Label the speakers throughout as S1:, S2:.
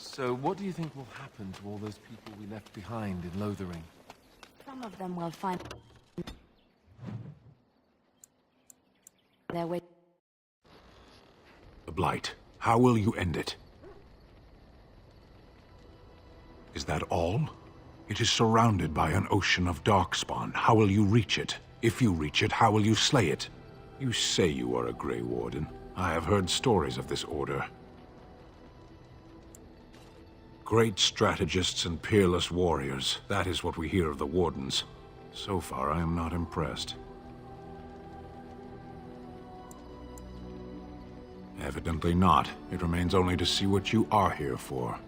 S1: So, what do you think will happen to all those people we left behind in Lothering?
S2: Some of them will find their way.
S3: The Blight. How will you end it? Is that all? It is surrounded by an ocean of darkspawn. How will you reach it? If you reach it, how will you slay it? You say you are a Grey Warden. I have heard stories of this order. Great strategists and peerless warriors. That is what we hear of the Wardens. So far, I am not impressed. Evidently not. It remains only to see what you are here for.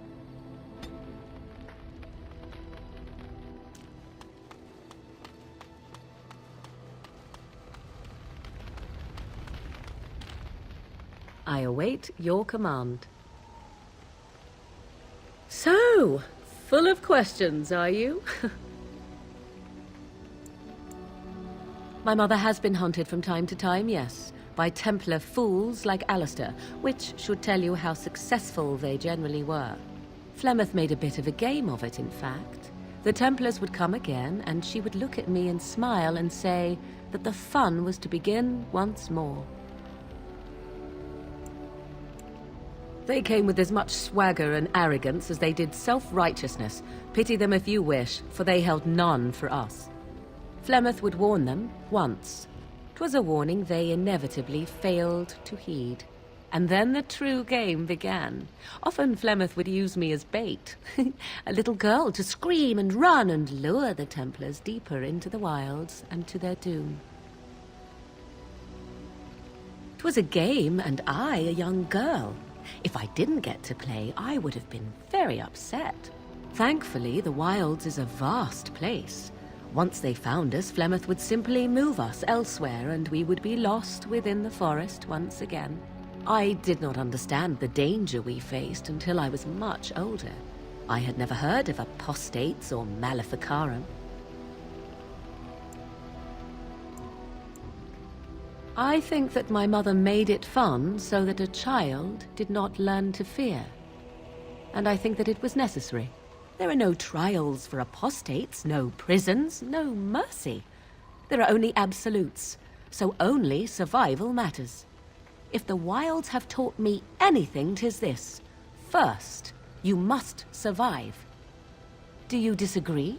S4: I await your command. So, full of questions, are you? My mother has been hunted from time to time, yes, by Templar fools like Alistair, which should tell you how successful they generally were. Flemeth made a bit of a game of it, in fact. The Templars would come again, and she would look at me and smile and say that the fun was to begin once more. They came with as much swagger and arrogance as they did self-righteousness. Pity them if you wish, for they held none for us. Flemeth would warn them once. 'Twas a warning they inevitably failed to heed. And then the true game began. Often Flemeth would use me as bait. A little girl to scream and run and lure the Templars deeper into the wilds and to their doom. 'Twas a game, and I a young girl. If I didn't get to play, I would have been very upset. Thankfully, the wilds is a vast place. Once they found us, Flemeth would simply move us elsewhere, and we would be lost within the forest once again. I did not understand the danger we faced until I was much older. I had never heard of apostates or maleficarum. I think that my mother made it fun so that a child did not learn to fear. And I think that it was necessary. There are no trials for apostates, no prisons, no mercy. There are only absolutes, so only survival matters. If the wilds have taught me anything, 'tis this. First, you must survive. Do you disagree?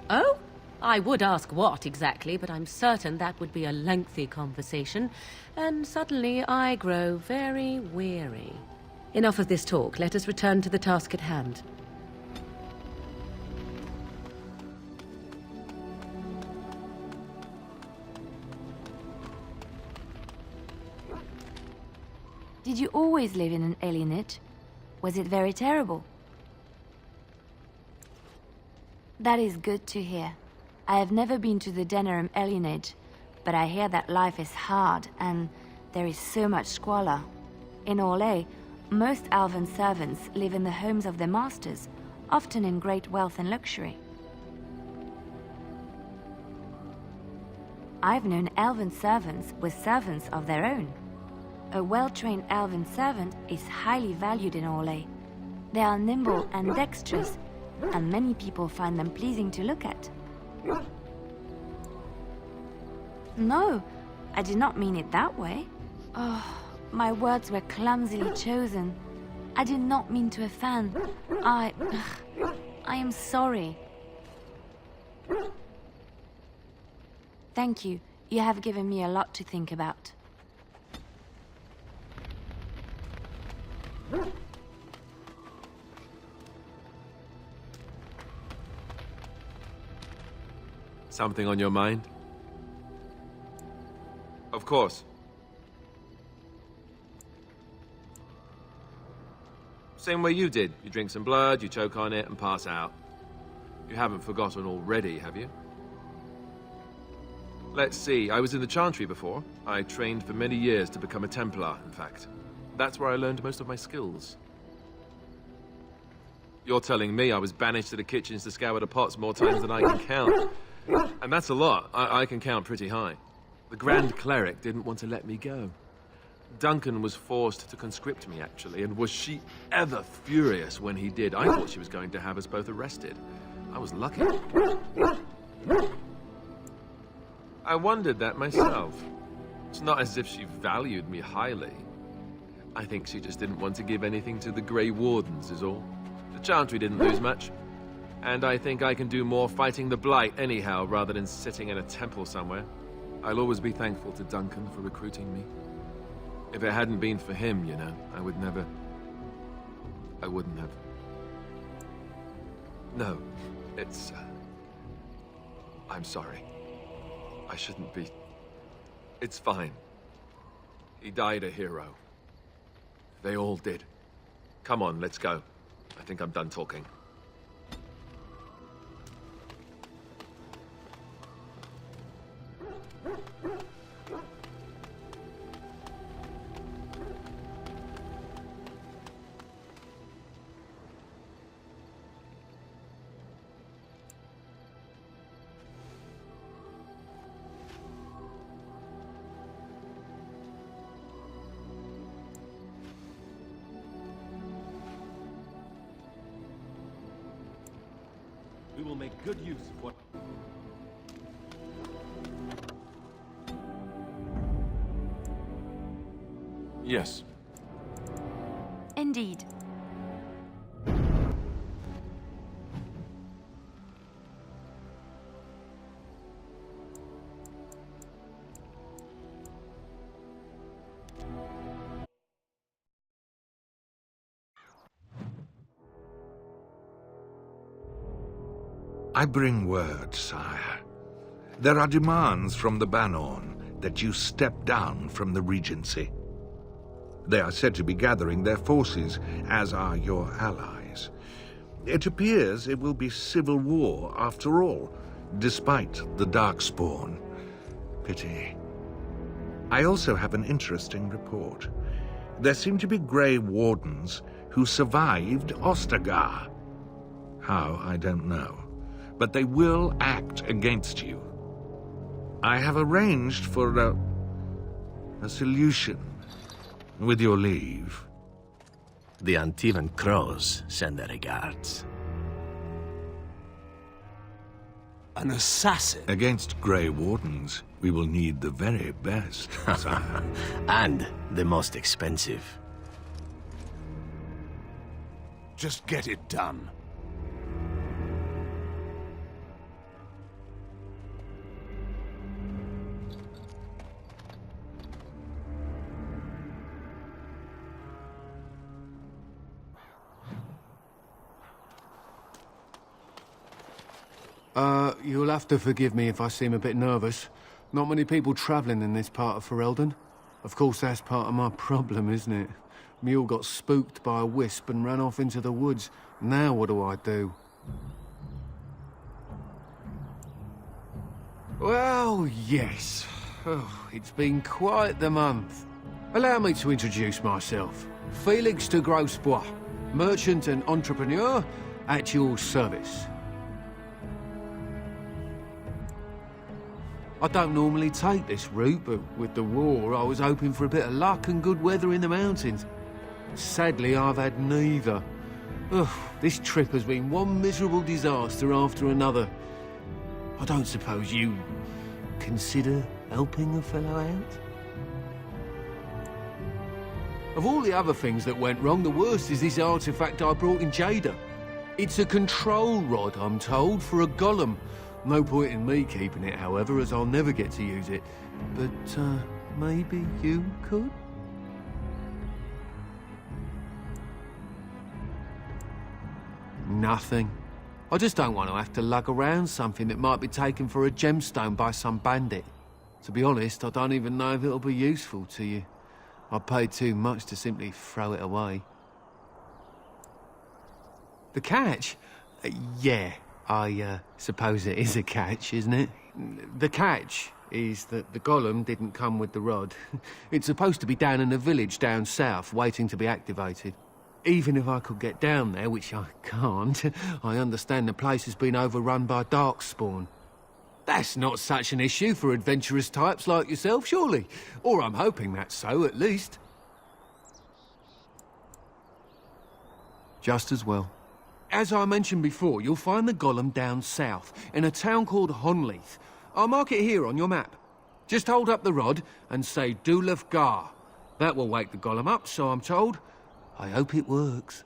S4: Oh? I would ask what exactly, but I'm certain that would be a lengthy conversation, and suddenly I grow very weary. Enough of this talk. Let us return to the task at hand.
S2: Did you always live in an alienage? Was it very terrible? That is good to hear. I have never been to the Denerim alienage, but I hear that life is hard and there is so much squalor. In Orlais, most elven servants live in the homes of their masters, often in great wealth and luxury. I've known elven servants with servants of their own. A well-trained elven servant is highly valued in Orlais. They are nimble and dexterous, and many people find them pleasing to look at. No, I did not mean it that way. Oh, my words were clumsily chosen. I did not mean to offend. I am sorry. Thank you. You have given me a lot to think about.
S1: Something on your mind? Of course. Same way you did. You drink some blood, you choke on it, and pass out. You haven't forgotten already, have you? Let's see, I was in the Chantry before. I trained for many years to become a Templar, in fact. That's where I learned most of my skills. You're telling me I was banished to the kitchens to scour the pots more times than I can count. And that's a lot. I can count pretty high. The Grand Cleric didn't want to let me go. Duncan was forced to conscript me, actually, and was she ever furious when he did. I thought she was going to have us both arrested. I was lucky. I wondered that myself. It's not as if she valued me highly. I think she just didn't want to give anything to the Grey Wardens, is all. The Chantry didn't lose much. And I think I can do more fighting the Blight anyhow, rather than sitting in a temple somewhere. I'll always be thankful to Duncan for recruiting me. If it hadn't been for him, you know, I wouldn't have. No, it's... I'm sorry. I shouldn't be... It's fine. He died a hero. They all did. Come on, let's go. I think I'm done talking.
S5: We will make good use of what...
S1: Yes.
S2: Indeed.
S3: I bring word, sire. There are demands from the Banorn that you step down from the Regency. They are said to be gathering their forces, as are your allies. It appears it will be civil war after all, despite the Darkspawn. Pity. I also have an interesting report. There seem to be Grey Wardens who survived Ostagar. How, I don't know. But they will act against you. I have arranged for a solution, with your leave.
S6: The Antivan Crows send their regards.
S5: An assassin?
S3: Against Grey Wardens, we will need the very best, sire.
S6: And the most expensive.
S5: Just get it done.
S7: You'll have to forgive me if I seem a bit nervous. Not many people travelling in this part of Ferelden. Of course, that's part of my problem, isn't it? Mule got spooked by a wisp and ran off into the woods. Now what do I do? Well, yes. Oh, it's been quite the month. Allow me to introduce myself. Felix de Grosbois, merchant and entrepreneur at your service. I don't normally take this route, but with the war, I was hoping for a bit of luck and good weather in the mountains. Sadly, I've had neither. Ugh, this trip has been one miserable disaster after another. I don't suppose you consider helping a fellow out? Of all the other things that went wrong, the worst is this artifact I brought in Jada. It's a control rod, I'm told, for a golem. No point in me keeping it, however, as I'll never get to use it. But, maybe you could? Nothing. I just don't want to have to lug around something that might be taken for a gemstone by some bandit. To be honest, I don't even know if it'll be useful to you. I paid too much to simply throw it away. The catch? Yeah. I suppose it is a catch, isn't it? The catch is that the golem didn't come with the rod. It's supposed to be down in a village down south, waiting to be activated. Even if I could get down there, which I can't, I understand the place has been overrun by darkspawn. That's not such an issue for adventurous types like yourself, surely? Or I'm hoping that's so, at least. Just as well. As I mentioned before, you'll find the golem down south, in a town called Honleith. I'll mark it here on your map. Just hold up the rod and say Dulaf Gar. That will wake the golem up, so I'm told. I hope it works.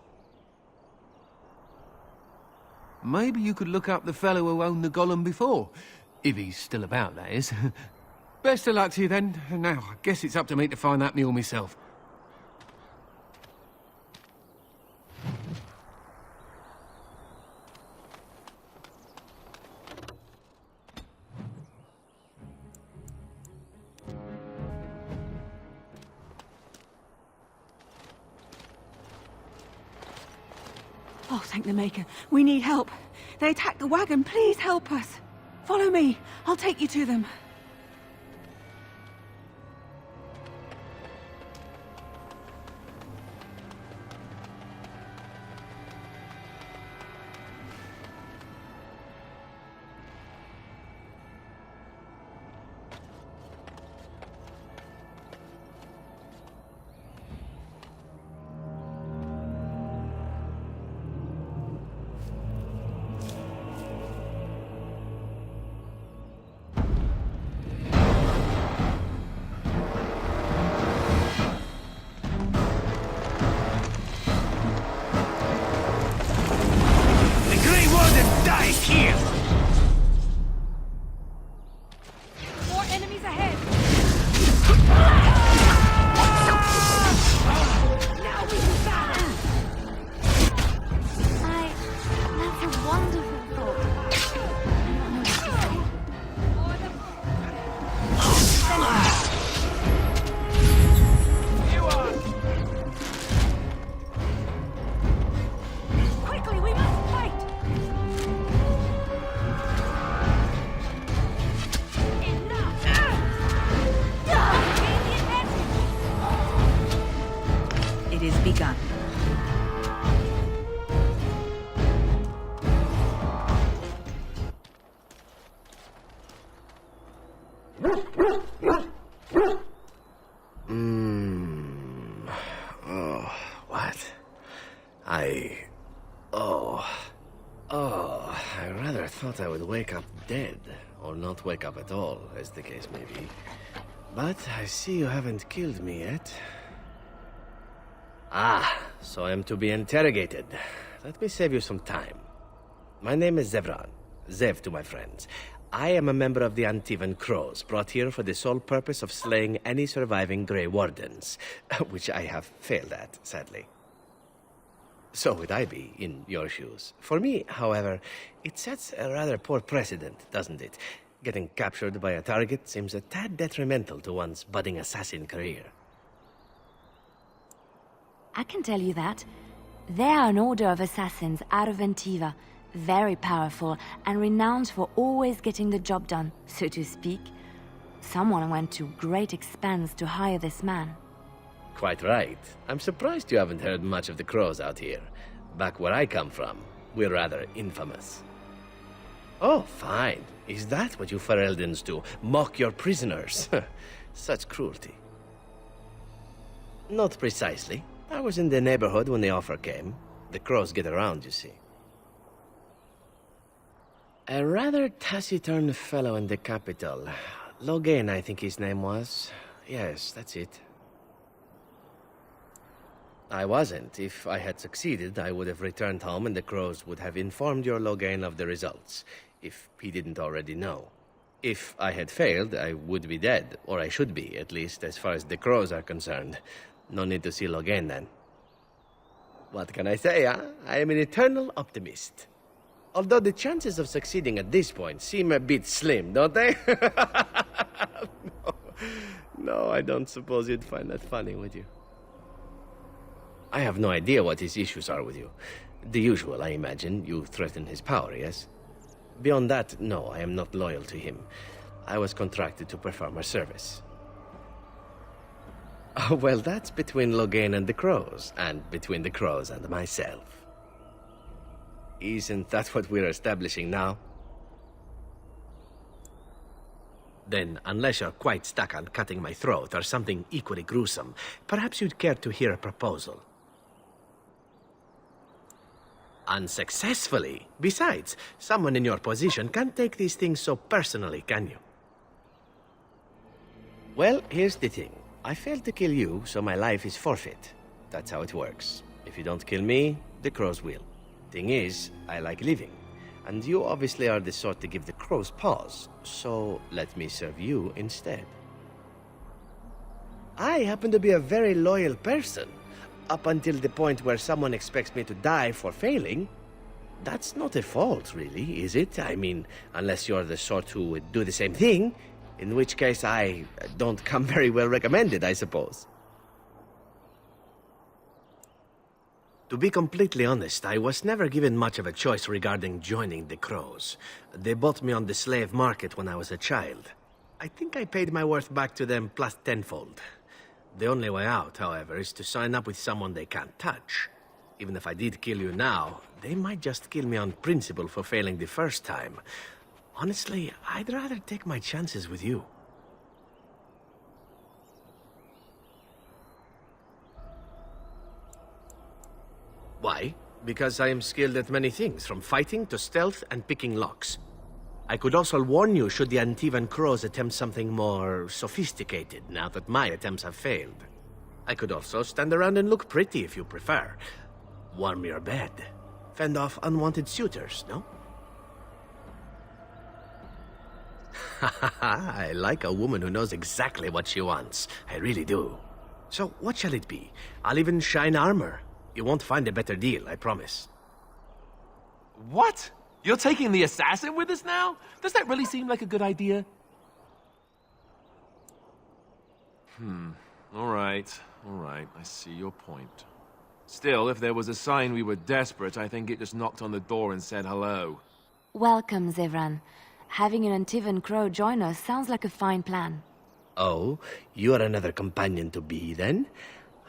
S7: Maybe you could look up the fellow who owned the golem before. If he's still about, that is. Best of luck to you then. Now, I guess it's up to me to find that mule myself.
S8: Oh, thank the Maker. We need help. They attacked the wagon. Please help us. Follow me. I'll take you to them.
S2: More enemies ahead! Now we can battle! That's a wonderful thought. I don't know what to say. Quickly, we must fight!
S8: It is begun.
S6: Oh, what? I rather thought I would wake up dead, or not wake up at all, as the case may be. But I see you haven't killed me yet. Ah, so I am to be interrogated. Let me save you some time. My name is Zevran. Zev to my friends. I am a member of the Antivan Crows, brought here for the sole purpose of slaying any surviving Grey Wardens, which I have failed at, sadly. So would I be in your shoes. For me, however, it sets a rather poor precedent, doesn't it? Getting captured by a target seems a tad detrimental to one's budding assassin career.
S2: I can tell you that. They are an order of assassins out of Antiva, very powerful and renowned for always getting the job done, so to speak. Someone went to great expense to hire this man.
S6: Quite right. I'm surprised you haven't heard much of the Crows out here. Back where I come from, we're rather infamous. Oh, fine. Is that what you Fereldans do? Mock your prisoners? Such cruelty. Not precisely. I was in the neighborhood when the offer came. The Crows get around, you see. A rather taciturn fellow in the capital. Logain, I think his name was. Yes, that's it. I wasn't. If I had succeeded, I would have returned home and the Crows would have informed your Logain of the results, if he didn't already know. If I had failed, I would be dead, or I should be, at least as far as the Crows are concerned. No need to see Logain then. What can I say, huh? I am an eternal optimist. Although the chances of succeeding at this point seem a bit slim, don't they? No, I don't suppose you'd find that funny, would you? I have no idea what his issues are with you. The usual, I imagine. You threaten his power, yes? Beyond that, no, I am not loyal to him. I was contracted to perform a service. Oh, well, that's between Loghain and the Crows, and between the Crows and myself. Isn't that what we're establishing now? Then, unless you're quite stuck on cutting my throat or something equally gruesome, perhaps you'd care to hear a proposal. Unsuccessfully. Besides, someone in your position can't take these things so personally, can you? Well, here's the thing. I failed to kill you, so my life is forfeit. That's how it works. If you don't kill me, the Crows will. Thing is, I like living. And you obviously are the sort to give the Crows pause, so let me serve you instead. I happen to be a very loyal person. Up until the point where someone expects me to die for failing. That's not a fault, really, is it? I mean, unless you're the sort who would do the same thing, in which case I don't come very well recommended, I suppose. To be completely honest, I was never given much of a choice regarding joining the Crows. They bought me on the slave market when I was a child. I think I paid my worth back to them plus tenfold. The only way out, however, is to sign up with someone they can't touch. Even if I did kill you now, they might just kill me on principle for failing the first time. Honestly, I'd rather take my chances with you. Why? Because I am skilled at many things, from fighting to stealth and picking locks. I could also warn you should the Antivan Crows attempt something more sophisticated, now that my attempts have failed. I could also stand around and look pretty if you prefer. Warm your bed. Fend off unwanted suitors, no? I like a woman who knows exactly what she wants. I really do. So, what shall it be? I'll even shine armor. You won't find a better deal, I promise.
S1: What? You're taking the assassin with us now? Does that really seem like a good idea? All right. I see your point. Still, if there was a sign we were desperate, I think it just knocked on the door and said hello.
S2: Welcome, Zevran. Having an Antivan Crow join us sounds like a fine plan.
S6: Oh, you're another companion to be, then?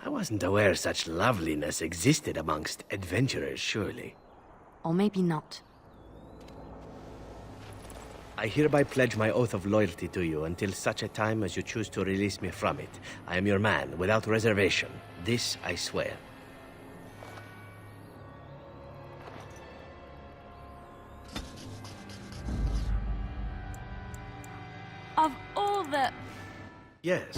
S6: I wasn't aware such loveliness existed amongst adventurers, surely.
S2: Or maybe not.
S6: I hereby pledge my oath of loyalty to you until such a time as you choose to release me from it. I am your man, without reservation. This I swear.
S2: Of all the...
S6: Yes,